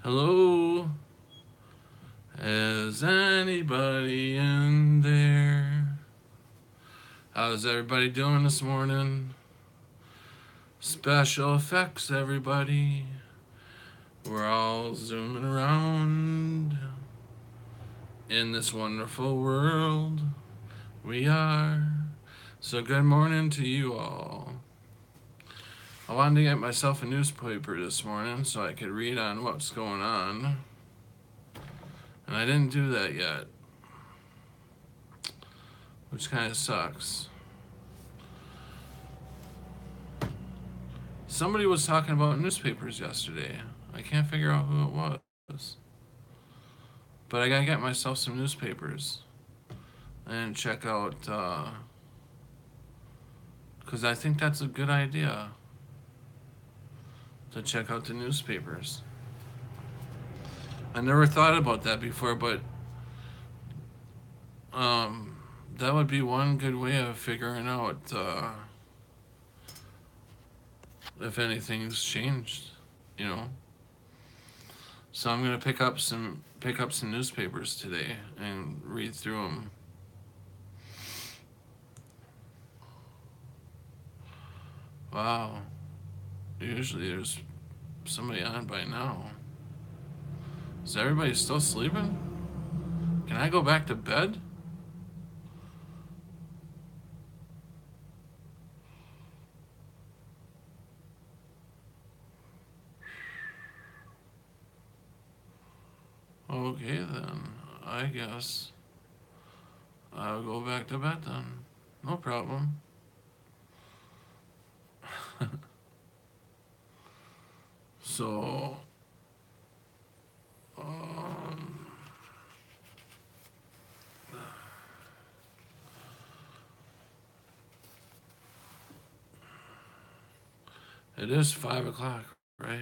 Hello, is anybody in there? How's everybody doing this morning? Special effects, everybody. We're all zooming around in this wonderful world. We are. So, good morning to you all. I wanted to get myself a newspaper this morning so I could read on what's going on. And I didn't do that yet, which kind of sucks. Somebody was talking about newspapers yesterday. I can't figure out who it was. But I gotta get myself some newspapers and check out, because I think that's a good idea to check out the newspapers. I never thought about that before, but that would be one good way of figuring out if anything's changed, you know. So I'm gonna pick up some newspapers today and read through them. Wow. Usually there's somebody on by now. Is everybody still sleeping? Can I go back to bed? Okay then. I guess I'll go back to bed then. No problem. So, um, it is 5 o'clock, right?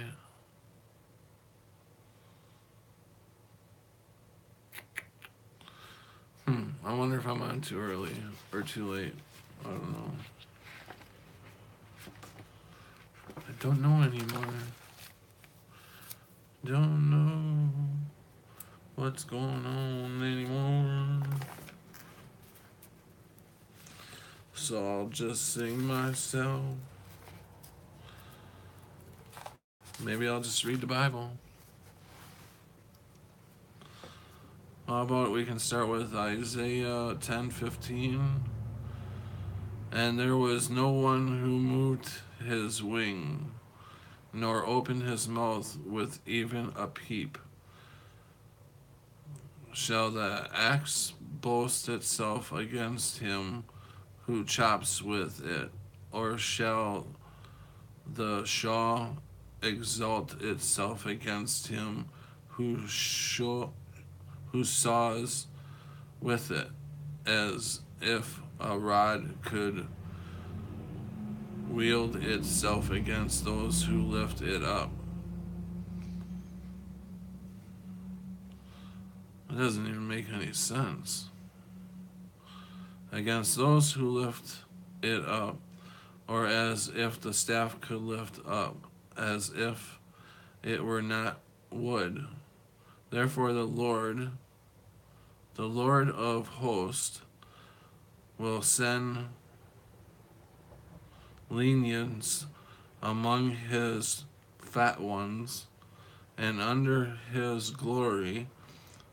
I wonder if I'm on too early or too late. I don't know. I don't know anymore. Don't know what's going on anymore. So I'll just sing myself. Maybe I'll just read the Bible. How about we can start with Isaiah 10:15. And there was no one who moved his wing, nor opened his mouth with even a peep. Shall the axe boast itself against him who chops with it, or shall the shaw exalt itself against him who saws with it, as if a rod could wield itself against those who lift it up. It doesn't even make any sense. Against those who lift it up, or as if the staff could lift up, as if it were not wood. Therefore the Lord of hosts, will send lenience among his fat ones, and under his glory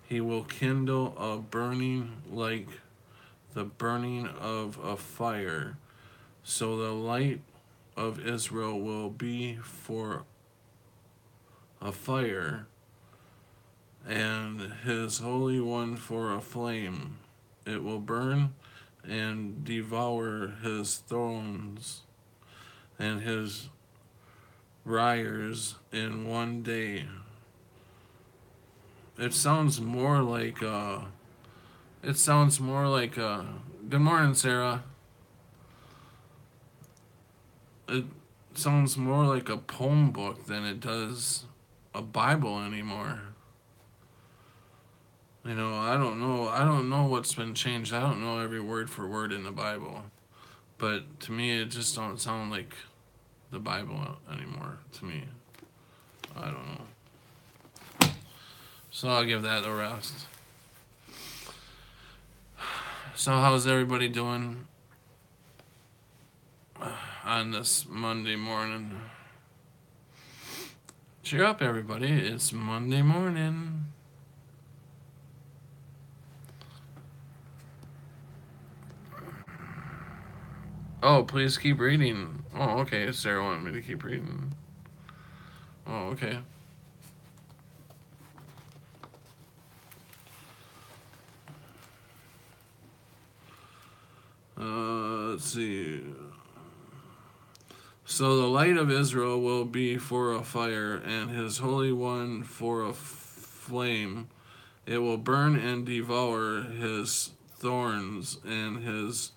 he will kindle a burning like the burning of a fire. So the light of Israel will be for a fire, and his Holy One for a flame. It will burn and devour his thrones and his briars in one day. It sounds more like good morning, Sarah. It sounds more like a poem book than it does a Bible anymore. You know, I don't know. I don't know what's been changed. I don't know every word for word in the Bible. But to me, it just don't sound like the Bible anymore, to me. I don't know. So I'll give that a rest. So how's everybody doing on this Monday morning? Cheer up, everybody. It's Monday morning. Oh, please keep reading. Oh, okay. Sarah wanted me to keep reading. Oh, okay. Let's see. So the light of Israel will be for a fire, and his Holy One for a flame. It will burn and devour his thorns and his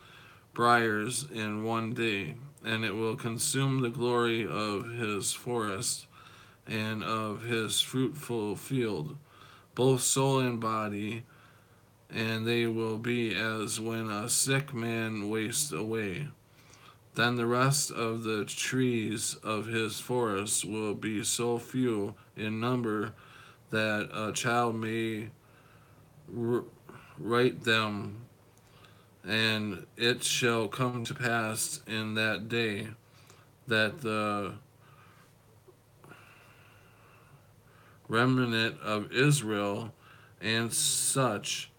briars in one day, and it will consume the glory of his forest and of his fruitful field, both soul and body, and they will be as when a sick man wastes away. Then the rest of the trees of his forest will be so few in number that a child may write them. And it shall come to pass in that day that the remnant of Israel and such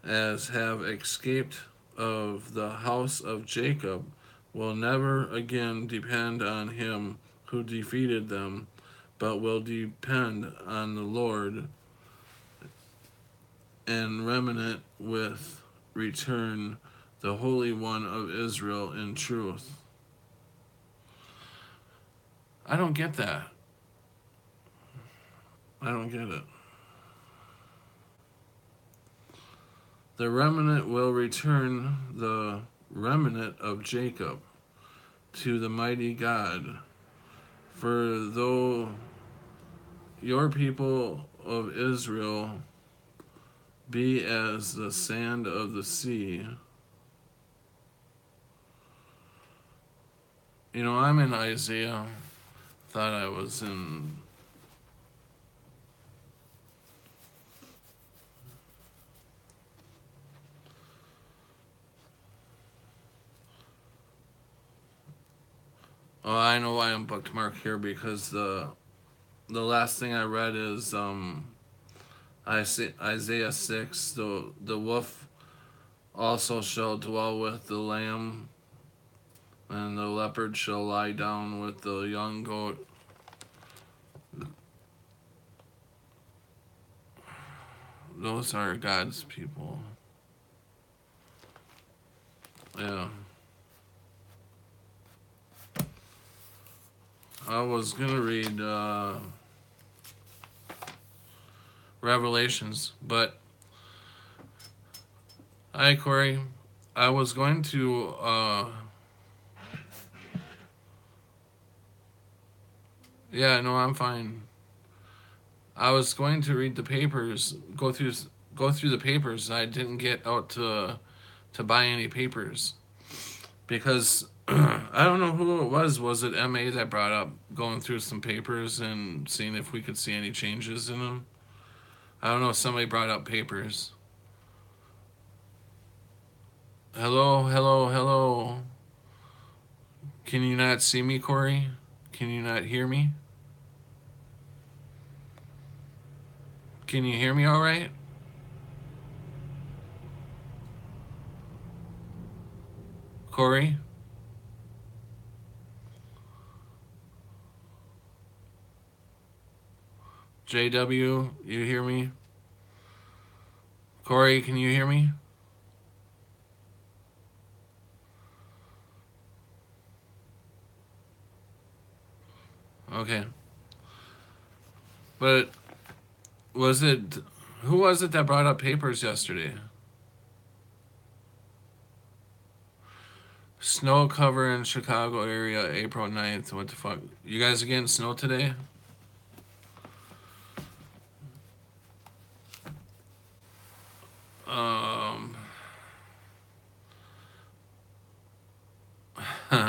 as have escaped of the house of Jacob will never again depend on him who defeated them, but will depend on the Lord, and remnant with return the Holy One of Israel in truth. I don't get that. I don't get it. The remnant will return, the remnant of Jacob, to the mighty God. For though your people of Israel be as the sand of the sea. You know, I'm in Isaiah. Thought I was in... Oh, I know why I'm bookmarked here, because the last thing I read is Isaiah 6. The wolf also shall dwell with the lamb, and the leopard shall lie down with the young goat. Those are God's people. Yeah. I was going to read Revelations, but... Hi, Corey. I was going to... Yeah, no, I'm fine. I was going to read the papers, go through the papers, and I didn't get out to buy any papers. Because... I don't know who it was. Was it MA that brought up going through some papers and seeing if we could see any changes in them? I don't know. Somebody brought up papers. Hello, hello, hello. Can you not see me, Corey? Can you not hear me? Can you hear me all right? Corey? JW, you hear me? Corey, can you hear me? Okay. But who was it that brought up papers yesterday? Snow cover in Chicago area, April 9th. What the fuck? You guys are getting snow today?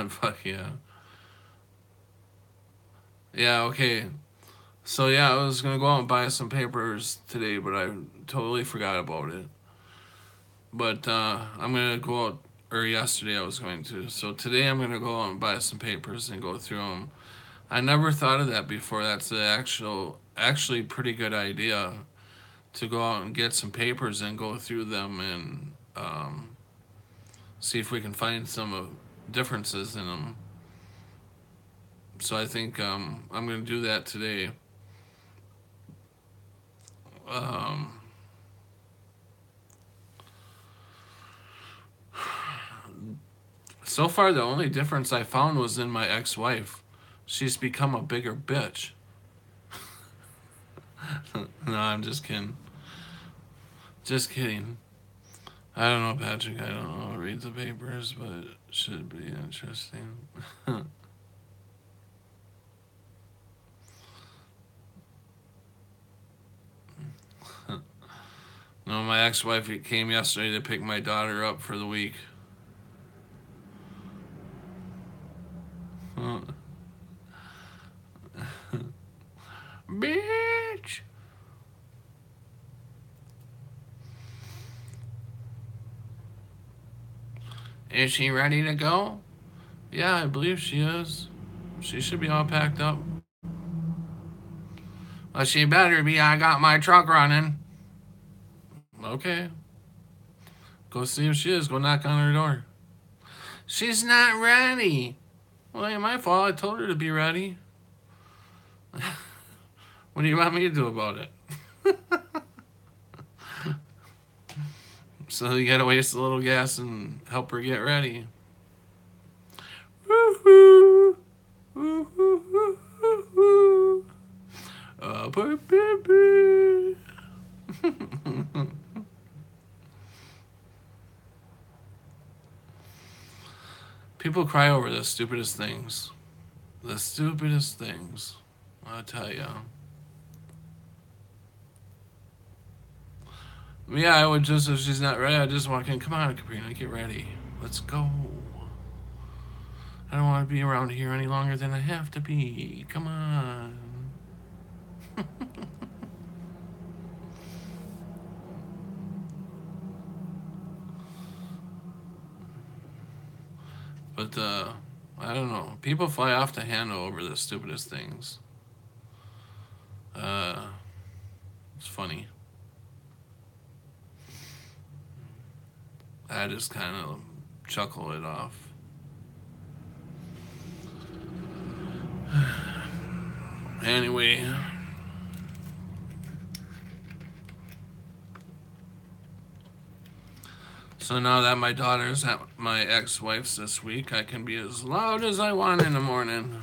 Fuck yeah. Yeah, okay. So yeah, I was gonna go out and buy some papers today, but I totally forgot about it. But I'm gonna go out, or yesterday I was going to. So today I'm gonna go out and buy some papers and go through them. I never thought of that before. That's actually pretty good idea to go out and get some papers and go through them and see if we can find some differences in them. So I think I'm gonna do that today. Um, so far, the only difference I found was in my ex-wife. She's become a bigger bitch. No, I'm just kidding. Just kidding. I don't know, Patrick. I don't know. Read the papers, but it should be interesting. No, my ex-wife came yesterday to pick my daughter up for the week. Bitch! Is she ready to go? Yeah, I believe she is. She should be all packed up. Well, she better be. I got my truck running. Okay. Go see if she is. Go knock on her door. She's not ready. Well, it ain't my fault. I told her to be ready. What do you want me to do about it? So you gotta waste a little gas and help her get ready. Woo-hoo. Woo-hoo-hoo-hoo-hoo. Baby. People cry over the stupidest things. The stupidest things. I'll tell you. Yeah, I would just, if she's not ready, I'd just walk in. Come on, Caprina, get ready. Let's go. I don't want to be around here any longer than I have to be. Come on. But, I don't know. People fly off the handle over the stupidest things. It's funny. I just kind of chuckle it off. Anyway. So now that my daughter's at my ex-wife's this week, I can be as loud as I want in the morning.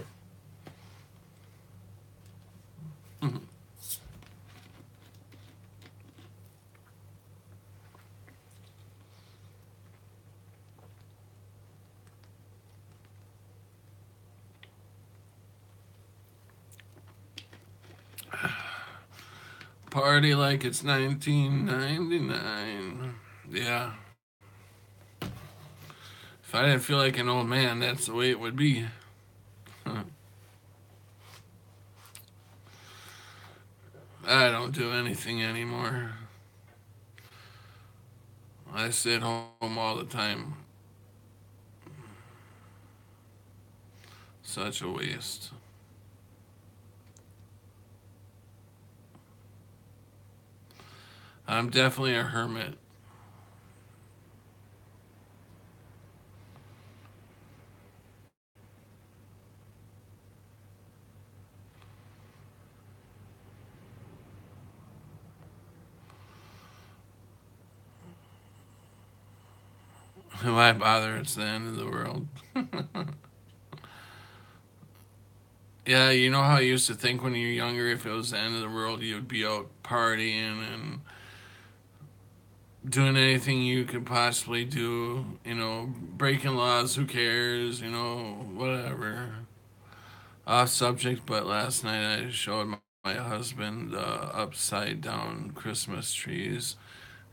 Party like it's 1999. Yeah. If I didn't feel like an old man, that's the way it would be. I don't do anything anymore. I sit home all the time. Such a waste. I'm definitely a hermit. Why bother? It's the end of the world. Yeah, you know how I used to think when you were younger, if it was the end of the world, you'd be out partying and doing anything you could possibly do, breaking laws, who cares, whatever. Off subject, but last night I showed my husband upside down Christmas trees.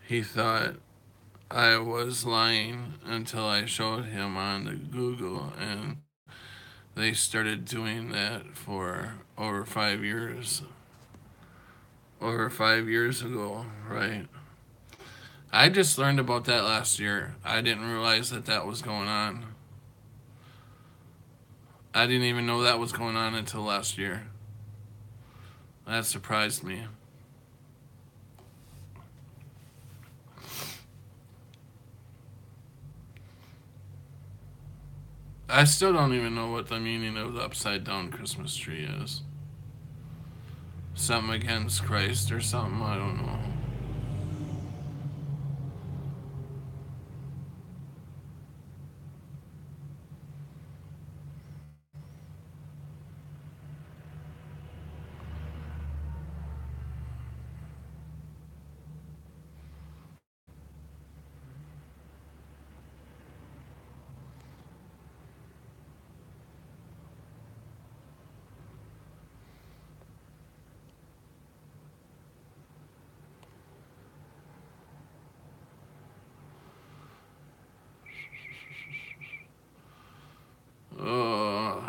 He thought I was lying until I showed him on the Google, and they started doing that for over 5 years. over 5 years ago, right? I just learned about that last year. I didn't realize that that was going on. I didn't even know that was going on until last year. That surprised me. I still don't even know what the meaning of the upside down Christmas tree is. Something against Christ or something, I don't know. Uh,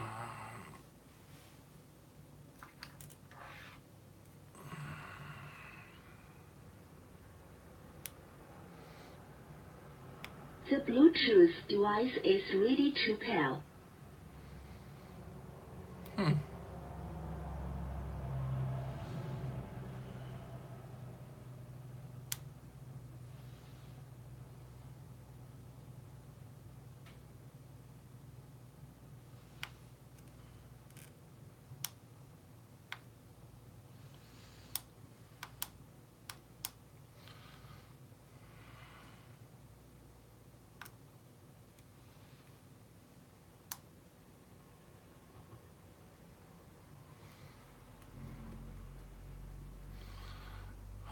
The Bluetooth device is ready to pair. hmm.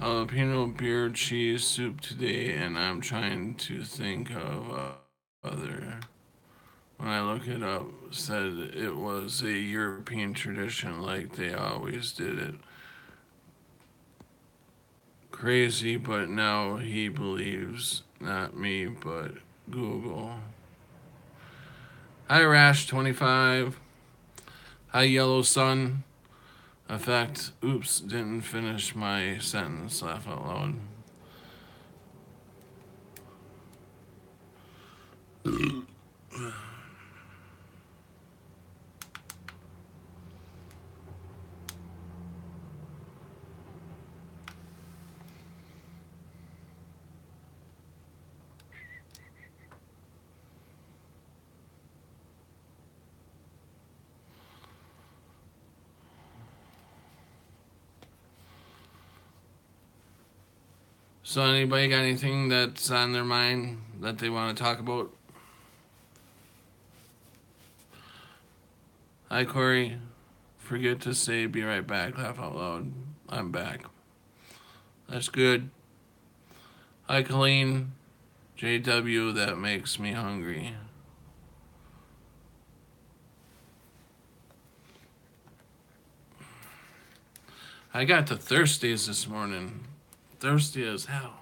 Jalapeno beer cheese soup today, and I'm trying to think of other. When I look it up, said it was a European tradition, like they always did it. Crazy, but now he believes not me, but Google. Hi Rash 25. Hi Yellow Sun. Effect. Oops, didn't finish my sentence. Laugh out loud. So, anybody got anything that's on their mind that they want to talk about? Hi, Corey. Forget to say be right back. Laugh out loud. I'm back. That's good. Hi, Colleen. JW, that makes me hungry. I got the Thursdays this morning. Thirsty as hell.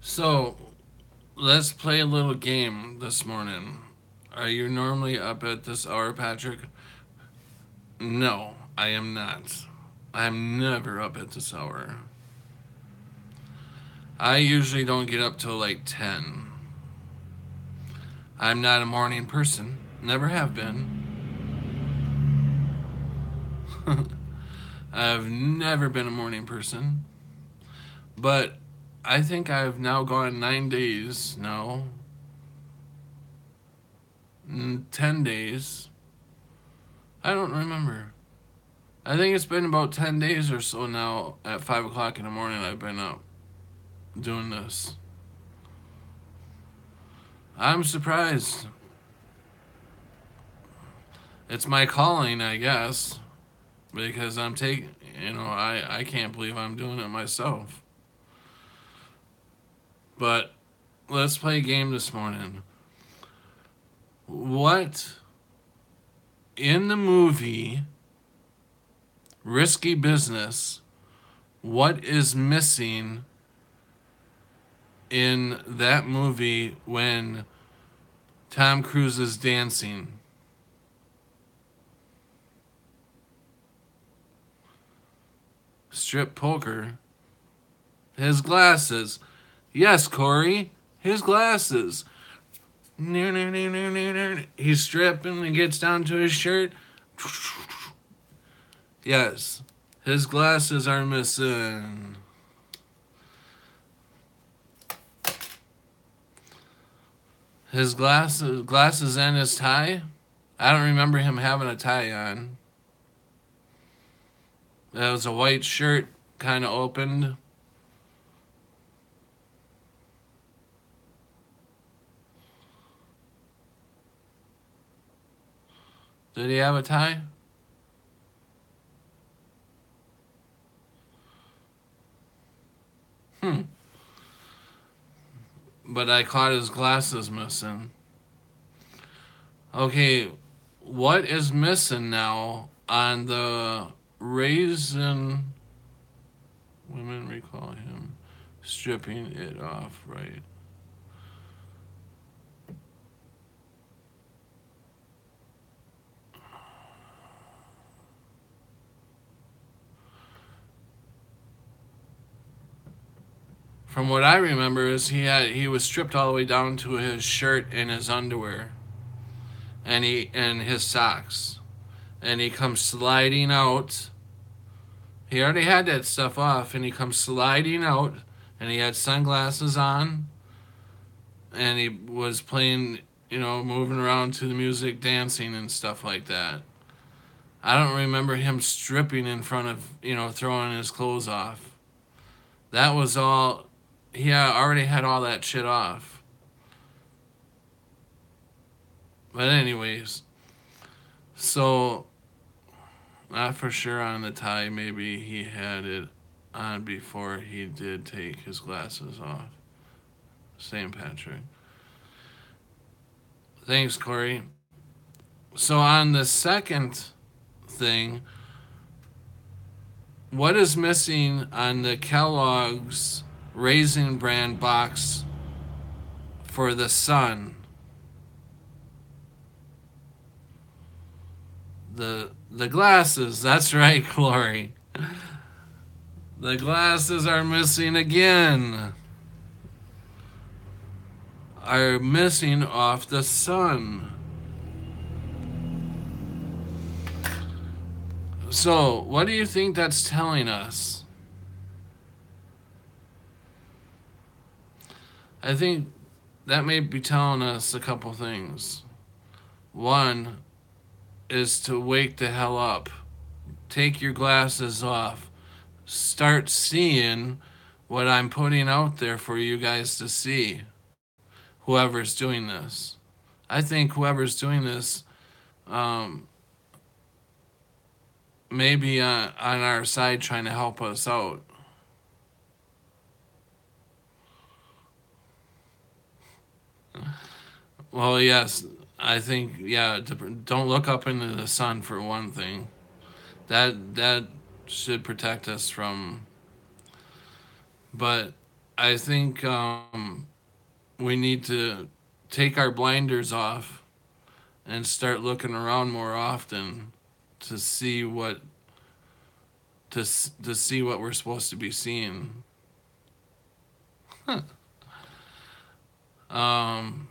So, let's play a little game this morning. Are you normally up at this hour, Patrick? No, I am not. I'm never up at this hour. I usually don't get up till like 10. I'm not a morning person. Never have been. I've never been a morning person. But I think I've now gone 9 days now. 10 days. I don't remember. I think it's been about 10 days or so now at 5 o'clock in the morning I've been up doing this. I'm surprised. It's my calling, I guess, because I'm taking, I can't believe I'm doing it myself. But let's play a game this morning. What in the movie Risky Business, what is missing in that movie when Tom Cruise is dancing? Strip poker. His glasses. Yes, Corey. His glasses. He's stripping and gets down to his shirt. Yes. His glasses are missing. His glasses and his tie. I don't remember him having a tie on. That was a white shirt, kind of opened. Did he have a tie? But I caught his glasses missing. Okay, what is missing now on the Raisin? Women recall him stripping it off, right? From what I remember is he was stripped all the way down to his shirt and his underwear and his socks. And he comes sliding out. He already had that stuff off and he comes sliding out and he had sunglasses on and he was playing, moving around to the music, dancing and stuff like that. I don't remember him stripping in front of, throwing his clothes off. That was all. He already had all that shit off. But anyways, so not for sure on the tie. Maybe he had it on before he did take his glasses off. St. Patrick. Thanks, Corey. So on the second thing, what is missing on the Kellogg's Raisin Bran box for the sun? The glasses. That's right, Glory. The glasses are missing again. Are missing off the sun. So, what do you think that's telling us? I think that may be telling us a couple things. One is to wake the hell up. Take your glasses off. Start seeing what I'm putting out there for you guys to see. Whoever's doing this. I think whoever's doing this may be on our side trying to help us out. Well, yes, I think, yeah, don't look up into the sun for one thing. That should protect us from. But I think we need to take our blinders off and start looking around more often to see what see what we're supposed to be seeing. um,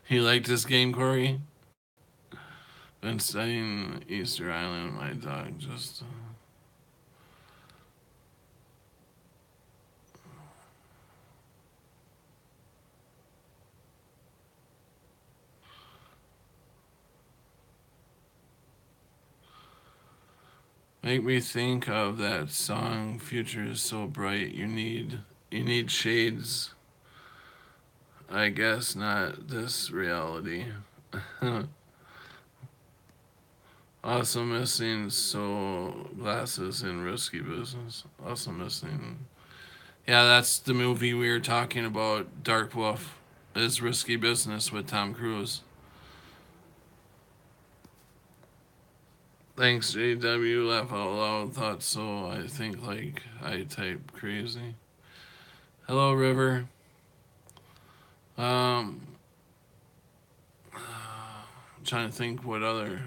you like this game, Corey? Been studying Easter Island. My dog just. Make me think of that song, Future is So Bright, You Need You need shades. I guess not this reality. Also missing so glasses in risky business. Also missing. Yeah, that's the movie we were talking about. Dark Wolf is Risky Business with Tom Cruise. Thanks, JW. Laugh out loud. Thought so. I think like I type crazy. Hello, River. Um, I'm trying to think what other.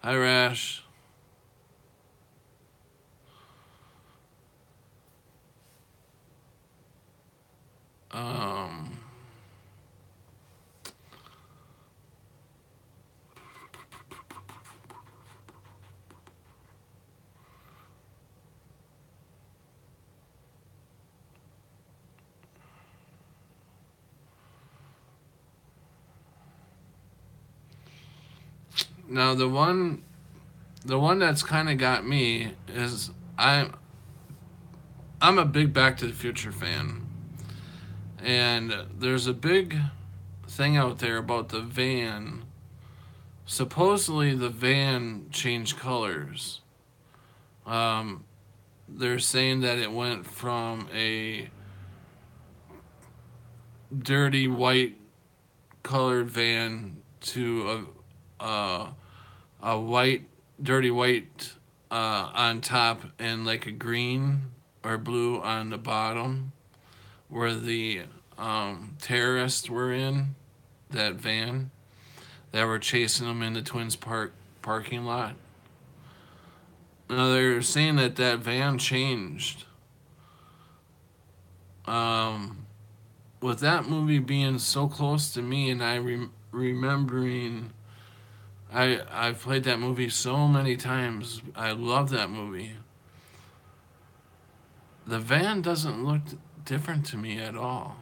Hi, Rash. Um, now the one that's kind of got me is I'm a big Back to the Future fan, and there's a big thing out there about the van. Supposedly, the van changed colors. Um, they're saying that it went from a dirty white colored van to a white, dirty white on top and like a green or blue on the bottom, where the terrorists were in that van that were chasing them in the Twins Park parking lot. Now they're saying that that van changed. Um, with that movie being so close to me, and I remembering, I've played that movie so many times. I love that movie. The van doesn't look different to me at all,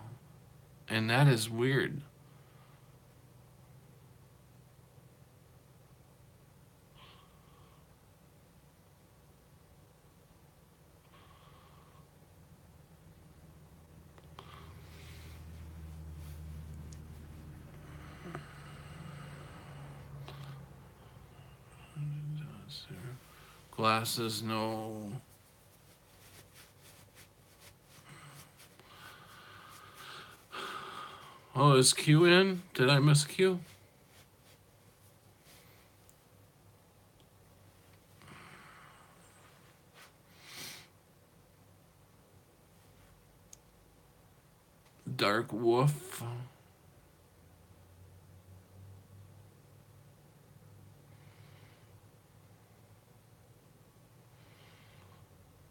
and that is weird. Glasses, no. Oh, is Q in? Did I miss Q? Dark Wolf.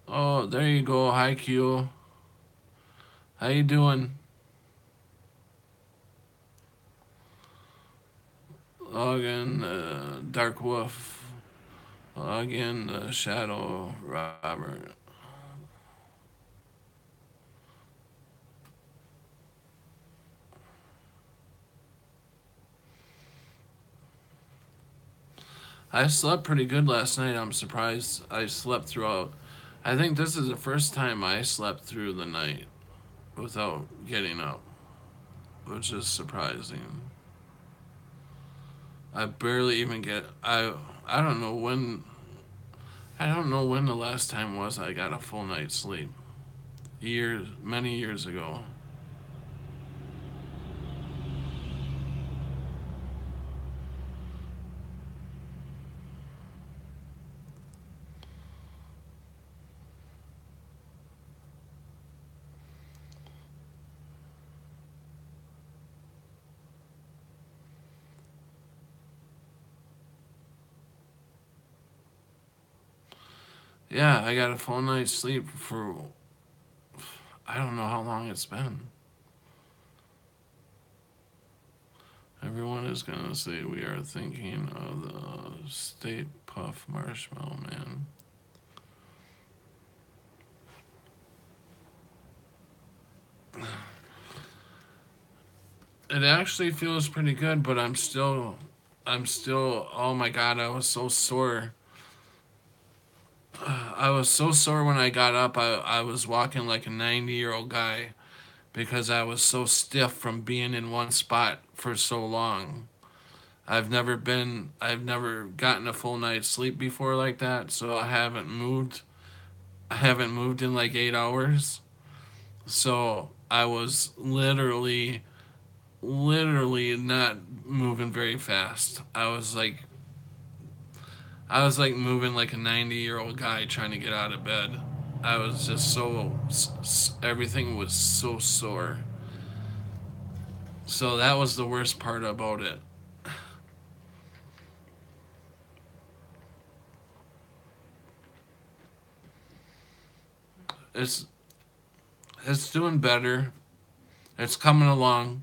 Oh, there you go. Hi, Q. How you doing? Log in, Dark Wolf. Log in, Shadow Robert. I slept pretty good last night. I'm surprised I slept throughout. I think this is the first time I slept through the night without getting up, which is surprising. I barely even get. I don't know when. I don't know when the last time was I got a full night's sleep. Years, many years ago. Yeah, I got a full night's sleep for. I don't know how long it's been. Everyone is gonna say we are thinking of the State Puff Marshmallow Man. It actually feels pretty good, but I'm still, oh my god, I was so sore I was so sore when I got up. I was walking like a 90-year-old guy because I was so stiff from being in one spot for so long. I've never gotten a full night's sleep before like that, so I haven't moved. I haven't moved in like 8 hours. So I was literally not moving very fast. I was like moving like a 90-year-old guy trying to get out of bed. I was just everything was so sore. So that was the worst part about it. It's it's doing better. It's coming along.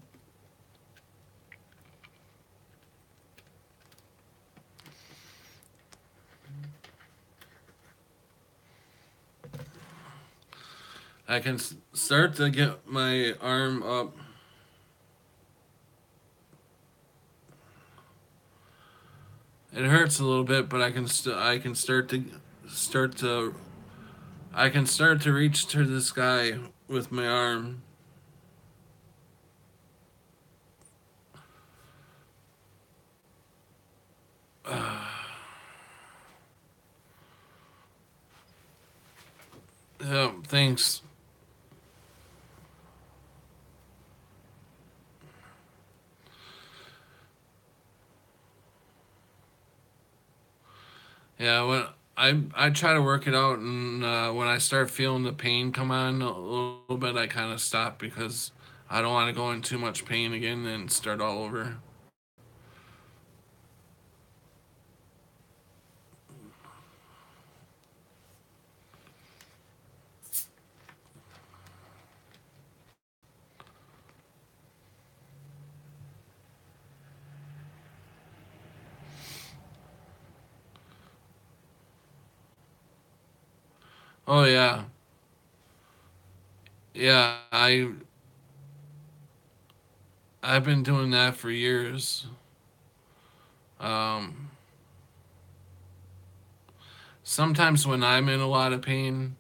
I can start to get my arm up. It hurts a little bit, but I can start to I can start to reach to the sky with my arm. Yeah, thanks. Yeah, when I try to work it out, and when I start feeling the pain come on a little bit, I kind of stop because I don't want to go in too much pain again and start all over. Oh yeah, yeah. I've been doing that for years. Um, Sometimes when I'm in a lot of pain,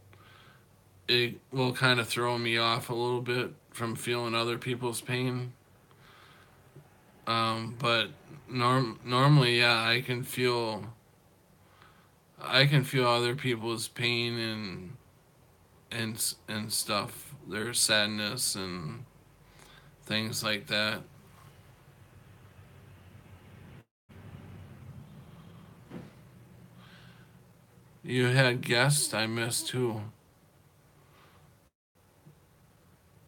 it will kind of throw me off a little bit from feeling other people's pain. But normally, yeah, I can feel other people's pain and stuff, their sadness and things like that. You had guests I missed too.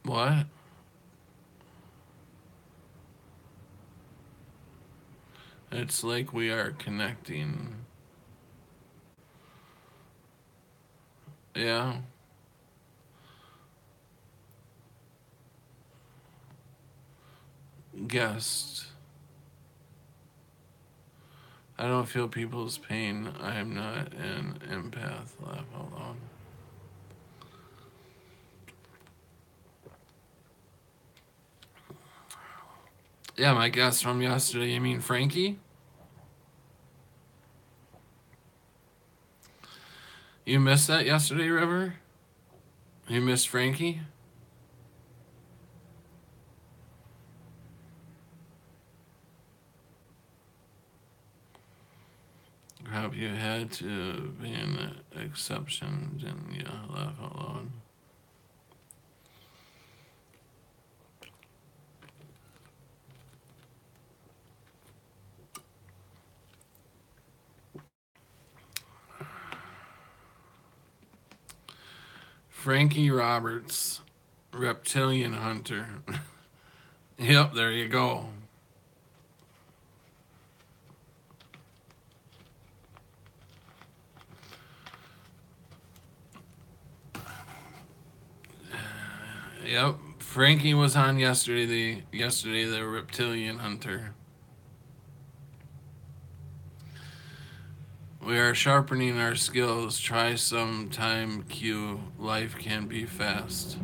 What? It's like we are connecting. Yeah, guest. I don't feel people's pain. I am not an empath. Laugh out loud. Yeah, my guest from yesterday. You mean Frankie? You missed that yesterday, River? You missed Frankie? Have you had to be an exception? Didn't you laugh out loud? Frankie Roberts, reptilian hunter. Yep, there you go. Yep, Frankie was on yesterday. The reptilian hunter. We are sharpening our skills. Try some time Q. Life can be fast.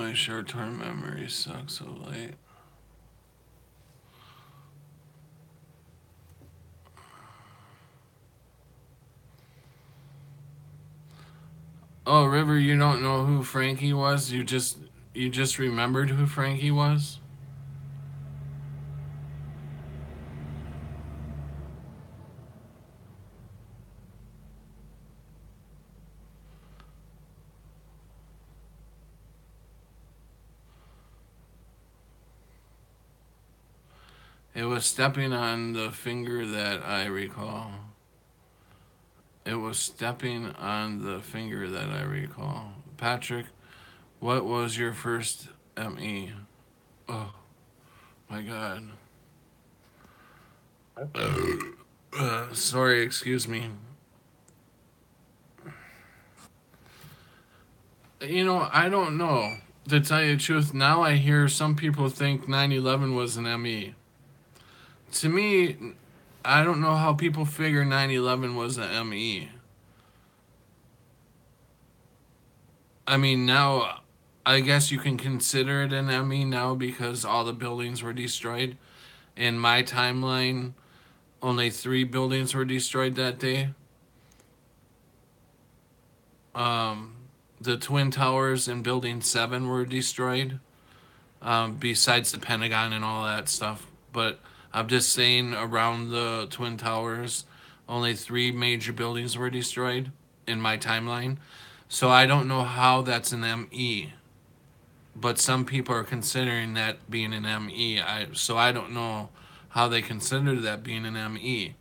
my short-term memory sucks so late. Oh, River, you don't know who Frankie was? You just remembered who Frankie was? It was stepping on the finger that I recall. It was stepping on the finger that I recall. Patrick, what was your first ME? Oh my god. Sorry, excuse me. I don't know. To tell you the truth, now I hear some people think 9/11 was an ME. To me, I don't know how people figure 9/11 was an ME. I mean, now I guess you can consider it an ME now because all the buildings were destroyed. In my timeline, only 3 buildings were destroyed that day. Um, the Twin Towers and Building 7 were destroyed, besides the Pentagon and all that stuff. But I'm just saying, around the Twin Towers, only 3 major buildings were destroyed in my timeline. So I don't know how that's an ME. But some people are considering that being an ME. So I don't know how they consider that being an ME.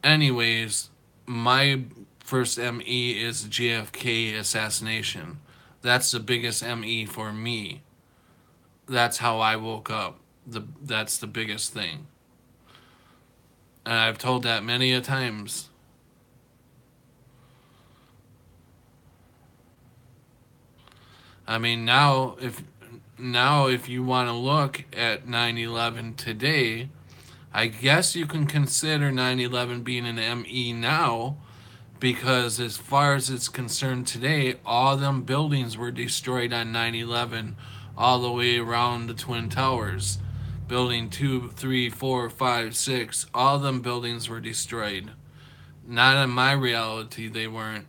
Anyways, my first ME is JFK assassination. That's the biggest ME for me. That's how I woke up. That's the biggest thing. And I've told that many a times. I mean, now if you want to look at 9/11 today, I guess you can consider 9/11 being an ME now, because as far as it's concerned today, all them buildings were destroyed on 9/11 all the way around the Twin Towers. Building 2, 3, 4, 5, 6, all them buildings were destroyed. Not in my reality, they weren't.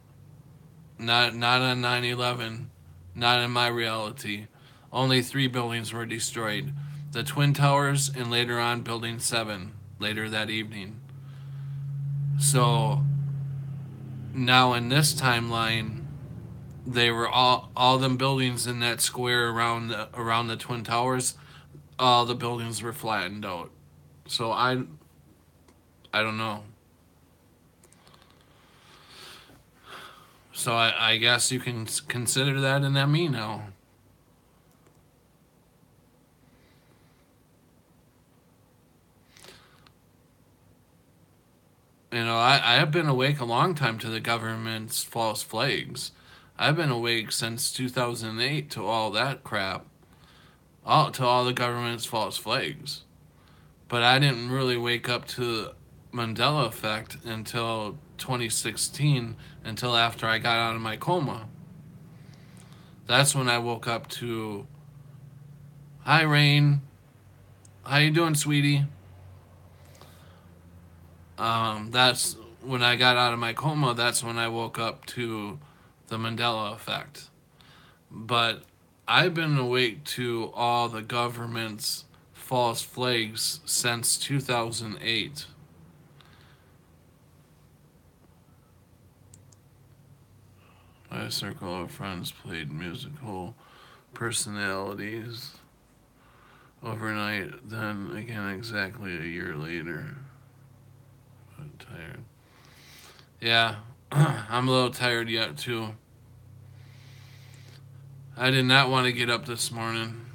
Not on 9/11. Not in my reality. Only 3 buildings were destroyed. The Twin Towers and later on Building 7 later that evening. So now in this timeline, they were all them buildings in that square around the Twin Towers, all the buildings were flattened out. So I don't know. So I guess you can consider that an ME now. I have been awake a long time to the government's false flags. I've been awake since 2008 to all that crap, to all the government's false flags. But I didn't really wake up to the Mandela effect until 2016, until after I got out of my coma. That's when I woke up to, "Hi, Rain. How you doing, sweetie?" That's when I got out of my coma. That's when I woke up to the Mandela effect. But I've been awake to all the government's false flags since 2008. My circle of friends played musical personalities overnight, then again exactly a year later. I'm tired. Yeah, I'm a little tired yet, too. I did not want to get up this morning.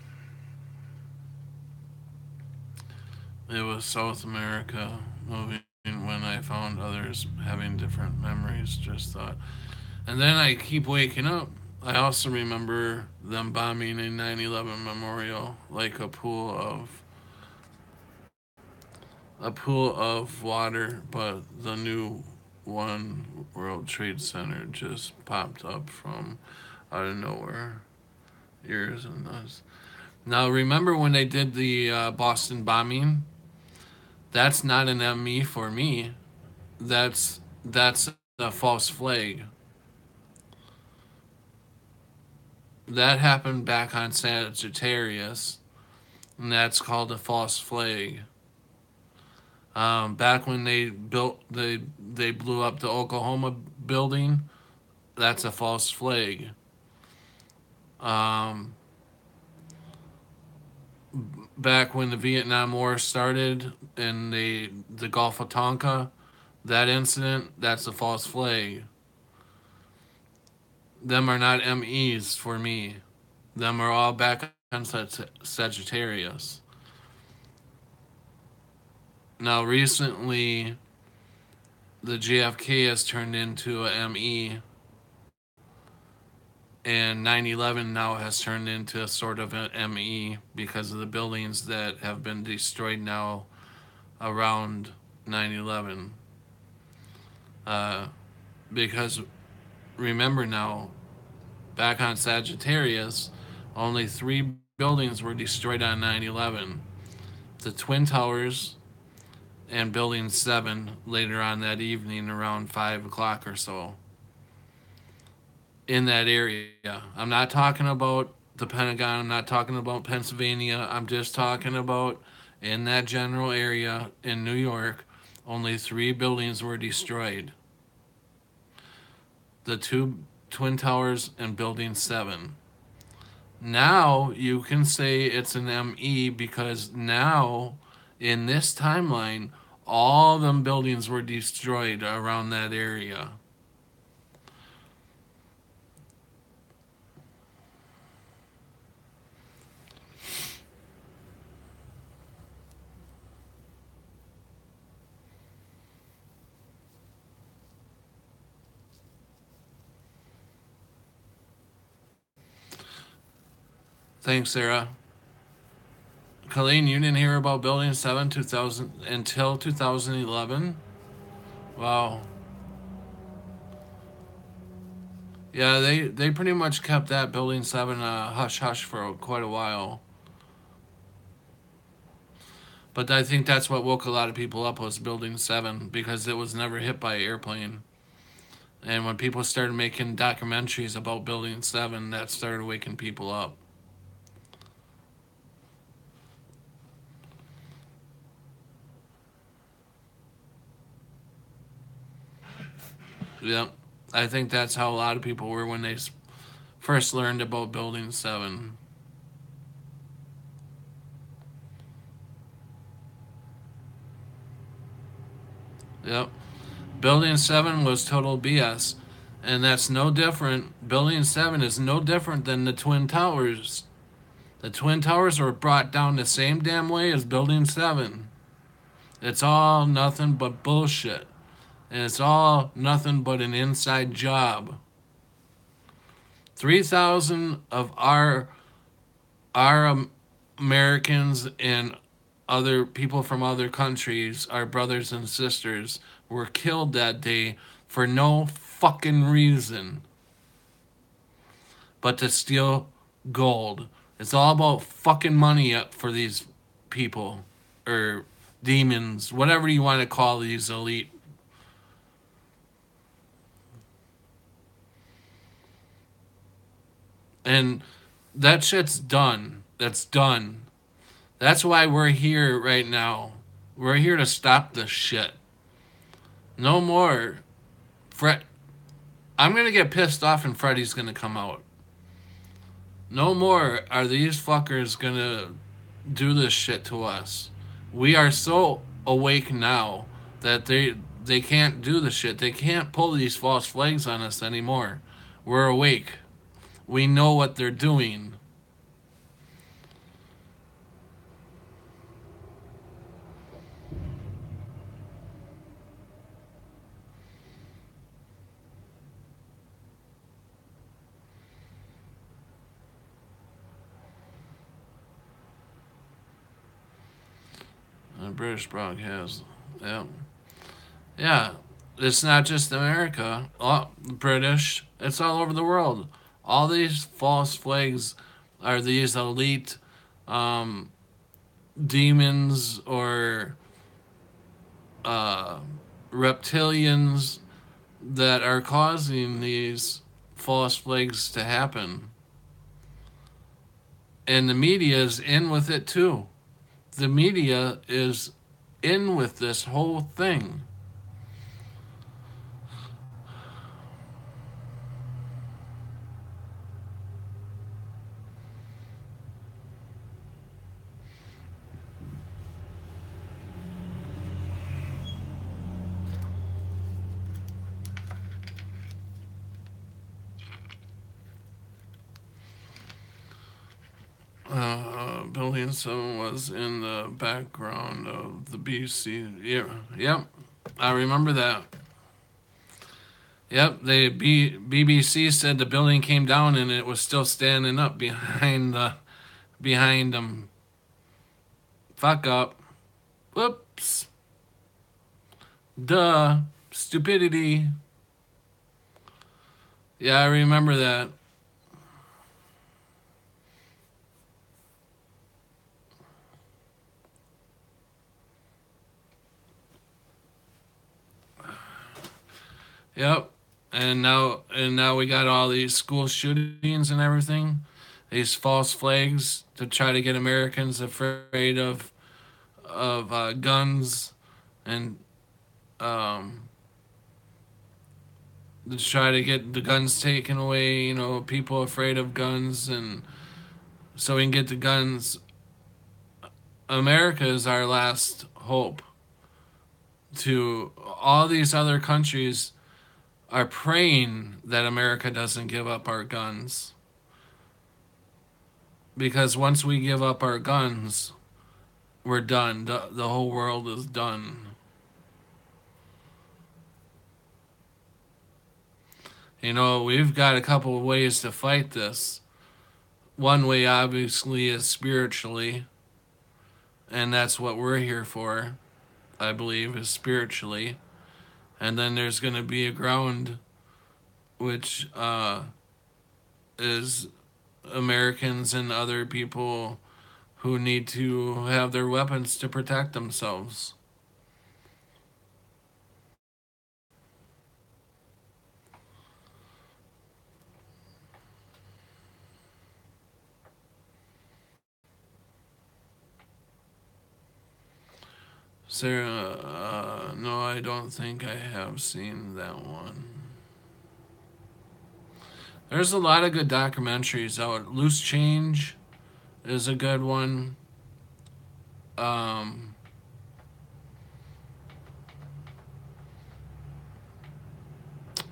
It was South America moving when I found others having different memories, just thought. And then I keep waking up. I also remember them bombing a 9/11 memorial like a pool of water, but the new One World Trade Center just popped up from out of nowhere. Yours and us. Now, remember when they did the Boston bombing? That's not an ME for me. That's a false flag. That happened back on Sagittarius, and that's called a false flag. Back when they blew up the Oklahoma building, that's a false flag. Um, Back when the Vietnam War started and the Gulf of Tonkin, that incident, that's a false flag. Them are not MEs for me. Them are all back on Sagittarius. Now, recently, the JFK has turned into a ME, and 9/11 now has turned into a sort of an ME because of the buildings that have been destroyed now around 9/11. Uh, because remember now, back on Sagittarius, only three buildings were destroyed on 9/11: the Twin Towers and Building 7 later on that evening around 5 o'clock or so. In that area. I'm not talking about the Pentagon, I'm not talking about Pennsylvania, I'm just talking about in that general area in New York, only three buildings were destroyed: the two Twin Towers and Building 7. Now you can say it's an ME because now in this timeline, all them buildings were destroyed around that area. Thanks, Sarah. Colleen, you didn't hear about Building 7 2000 until 2011? Wow. Yeah, they pretty much kept that Building 7 hush hush for quite a while. But I think that's what woke a lot of people up was Building 7 because it was never hit by an airplane. And when people started making documentaries about Building 7, that started waking people up. Yep. I think that's how a lot of people were when they first learned about Building 7. Yep. Building 7 was total BS. And that's no different. Building 7 is no different than the Twin Towers. The Twin Towers were brought down the same damn way as Building 7. It's all nothing but bullshit. And it's all nothing but an inside job. 3,000 of our Americans and other people from other countries, our brothers and sisters, were killed that day for no fucking reason but to steal gold. It's all about fucking money up for these people or demons, whatever you want to call these elite. And that shit's done. That's done. That's why we're here right now. We're here to stop this shit. No more. Fred, I'm gonna get pissed off and Freddy's gonna come out. No more are these fuckers gonna do this shit to us. We are so awake now that they can't do the shit. They can't pull these false flags on us anymore. We're awake. We know what they're doing. The British broadcast. Yeah. Yeah. It's not just America. British. It's all over the world. All these false flags are these elite um, demons or uh, reptilians that are causing these false flags to happen. And the media is in with it too. The media is in with this whole thing. Building 7 was in the background of the BC. Yeah, yep, I remember that. Yep, the BBC said the building came down and it was still standing up behind them. Fuck up. Whoops. Duh. Stupidity. Yeah, I remember that. Yep. And now we got all these school shootings and everything. These false flags to try to get Americans afraid of guns and um, to try to get the guns taken away. You know, people afraid of guns, and so we can get the guns. America is our last hope. To all these other countries are praying that America doesn't give up our guns. Because once we give up our guns, we're done. The whole world is done. You know, we've got a couple of ways to fight this. One way, obviously, is spiritually, and that's what we're here for, I believe, is spiritually. And then there's going to be a ground, which is Americans and other people who need to have their weapons to protect themselves. Sarah, no, I don't think I have seen that one. There's a lot of good documentaries out. Loose Change is a good one. Um,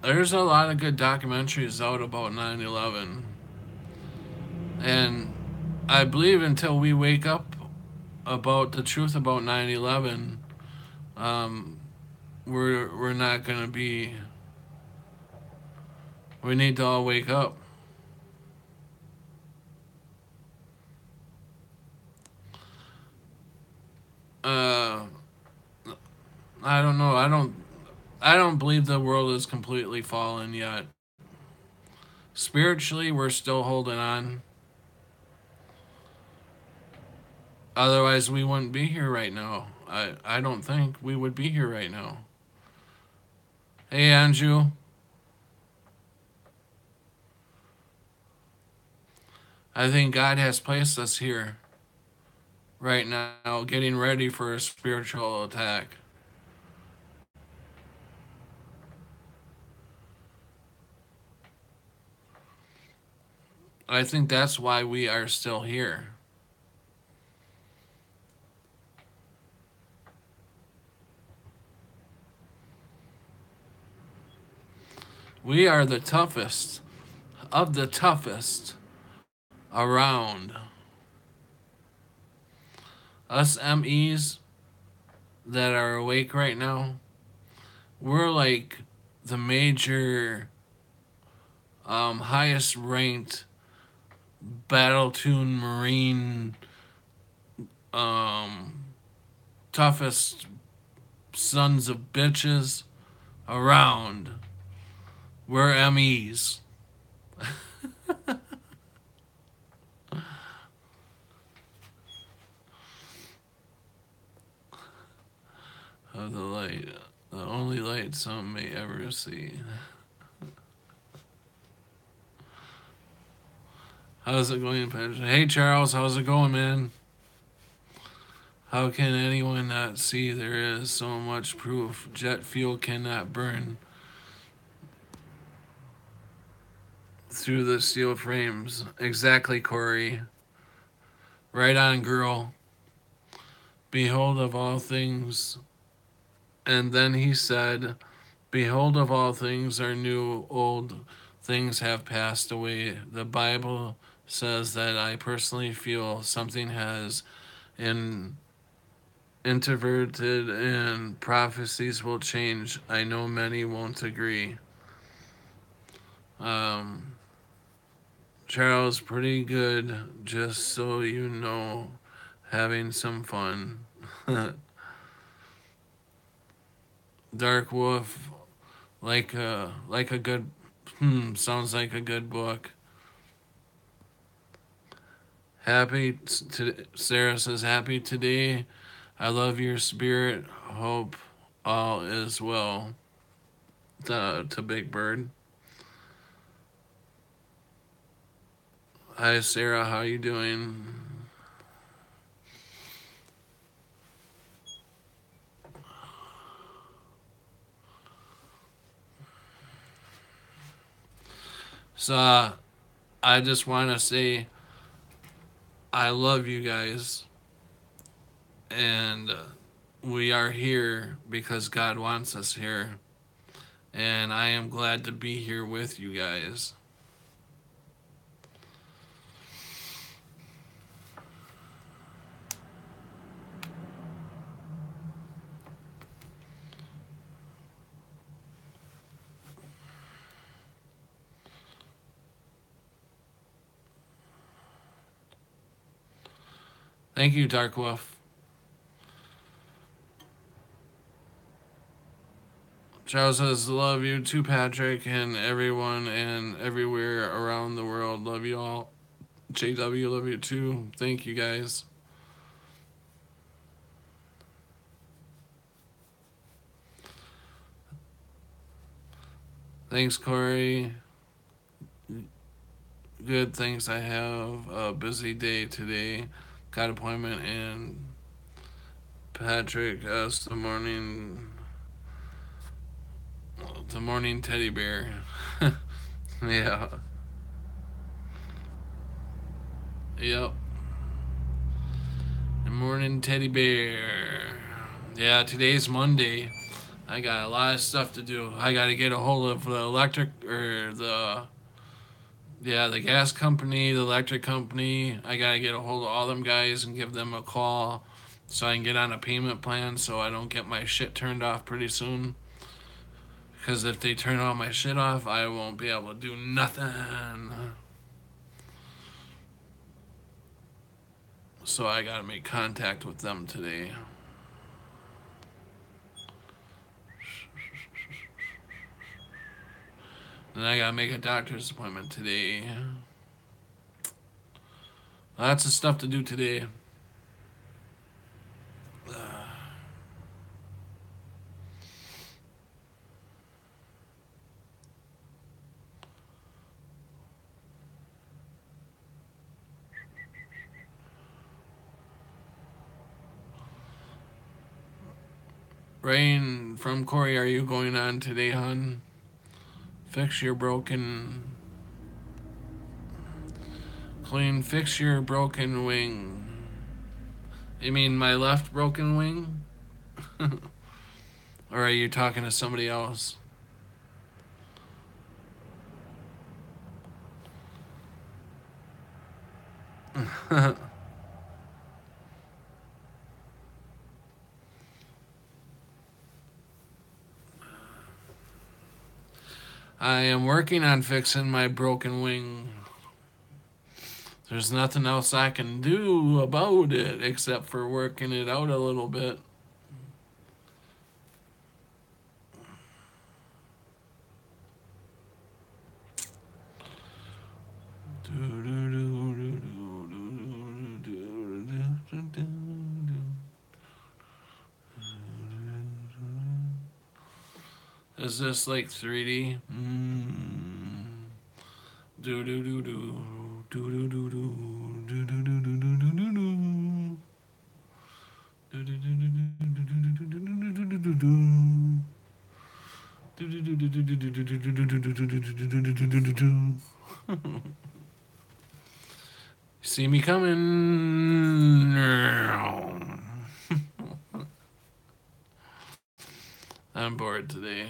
there's a lot of good documentaries out about 9/11. And I believe until we wake up about the truth about 9/11, um, we're not going to be. We need to all wake up. Uh, I don't know. I don't believe the world is completely fallen yet. Spiritually, we're still holding on. Otherwise, we wouldn't be here right now. I don't think we would be here right now. Hey, Andrew. I think God has placed us here right now, getting ready for a spiritual attack. I think that's why we are still here. We are the toughest of the toughest around. Us MEs that are awake right now, we're like the major, highest ranked battle tune Marine, um, toughest sons of bitches around. We're MEs. sight some may ever see. How's it going, Patrick? Hey, Charles, how's it going, man? How can anyone not see there is so much proof jet fuel cannot burn through the steel frames? Exactly, Corey. Right on, girl. Behold of all things. And then he said, behold of all things are new, old things have passed away. The Bible says that I personally feel something has in introverted and prophecies will change. I know many won't agree. Um, Charles, pretty good, just so you know, having some fun. Dark Wolf, like a good, sounds like a good book. Sarah says, happy today. I love your spirit. Hope all is well. To Big Bird. Hi, Sarah. How you doing? So, I just want to say I love you guys. And we are here because God wants us here. And I am glad to be here with you guys. Thank you, Dark Wolf. Charles says, love you too, Patrick, and everyone and everywhere around the world. Love you all. JW, love you too. Thank you, guys. Thanks, Corey. Good, thanks. I have a busy day today. Got an appointment, and Patrick asked the morning teddy bear. Yeah. Yep. The morning teddy bear. Yeah, today's Monday. I got a lot of stuff to do. I got to get a hold of the the gas company, the electric company. I got to get a hold of all them guys and give them a call so I can get on a payment plan so I don't get my shit turned off pretty soon. Because if they turn all my shit off, I won't be able to do nothing. So I got to make contact with them today. Then I got to make a doctor's appointment today. Lots of stuff to do today. Rain from Corey, are you going on today, hon? Fix your broken... fix your broken wing. You mean my left broken wing? Or are you talking to somebody else? I am working on fixing my broken wing. There's nothing else I can do about it except for working it out a little bit. Is this like 3D? Do do do do do do do do do do do do do do do do. See me coming. I'm bored today.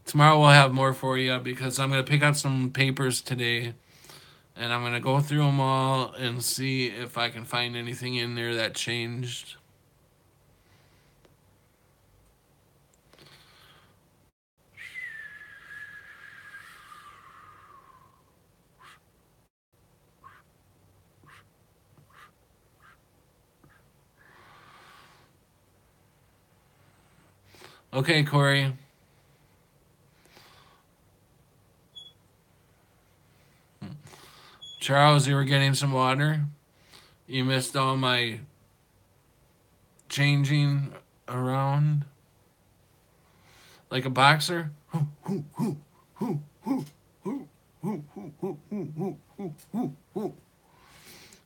Tomorrow we'll have more for you because I'm going to pick out some papers today and I'm going to go through them all and see if I can find anything in there that changed. Okay, Corey. Charles, you were getting some water. You missed all my changing around like a boxer.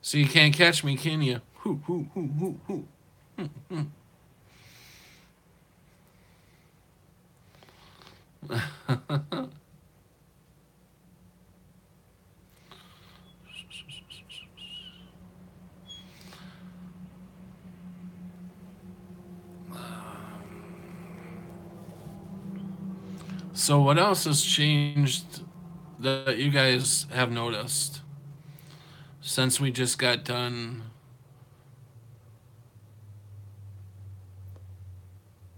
So you can't catch me, can you? So what else has changed that you guys have noticed since we just got done?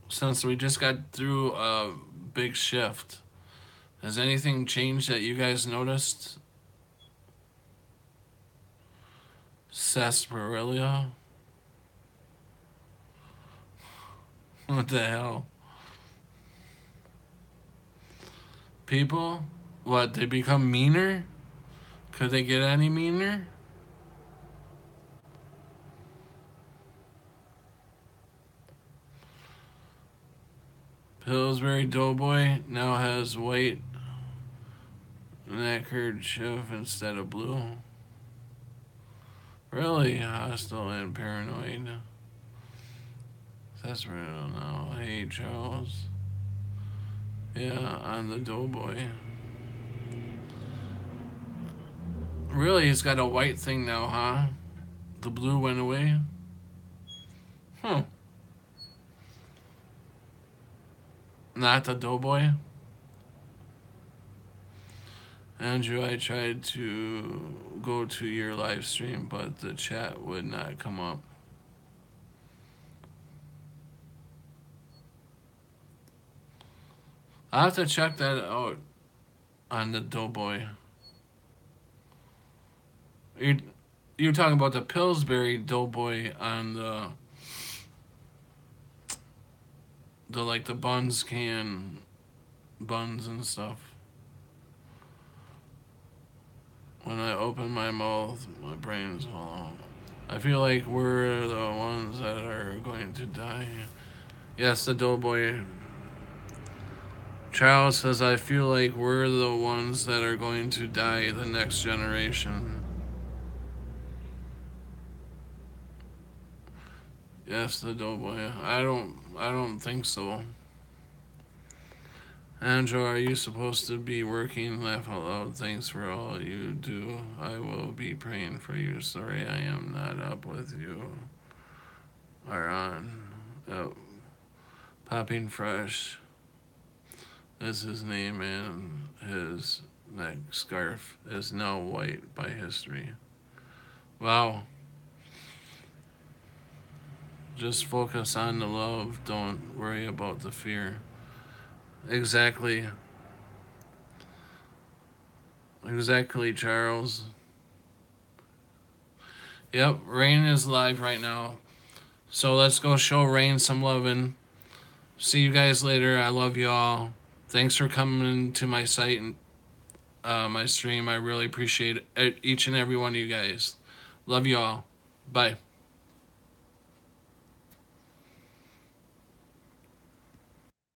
Since we just got through a big shift, has anything changed that you guys noticed? Sarsaparilla? What the hell? People? What, they become meaner? Could they get any meaner? Pillsbury Doughboy now has white neckerchief instead of blue. Really hostile and paranoid. That's real now. Hey, Charles. Yeah, on the Doughboy. Really, he's got a white thing now, huh? The blue went away? Huh. Not the Doughboy? Andrew, I tried to go to your live stream, but the chat would not come up. I'll have to check that out on the Doughboy. You're talking about the Pillsbury Doughboy on the like the buns and stuff. When I open my mouth, my brain's hollow. I feel like we're the ones that are going to die. Yes, the Doughboy. Charles says, I feel like we're the ones that are going to die, the next generation. Yes, the Doughboy. I don't think so. Andrew, are you supposed to be working? Laugh out loud. Thanks for all you do. I will be praying for you. Sorry I am not up with you. Are on. Oh. Popping Fresh is his name, and his neck scarf is now white by history. Wow. Just focus on the love. Don't worry about the fear. Exactly. Exactly, Charles. Yep, Rain is live right now. So let's go show Rain some loving. See you guys later. I love you all. Thanks for coming to my site and my stream. I really appreciate it. Each and every one of you guys. Love you all. Bye.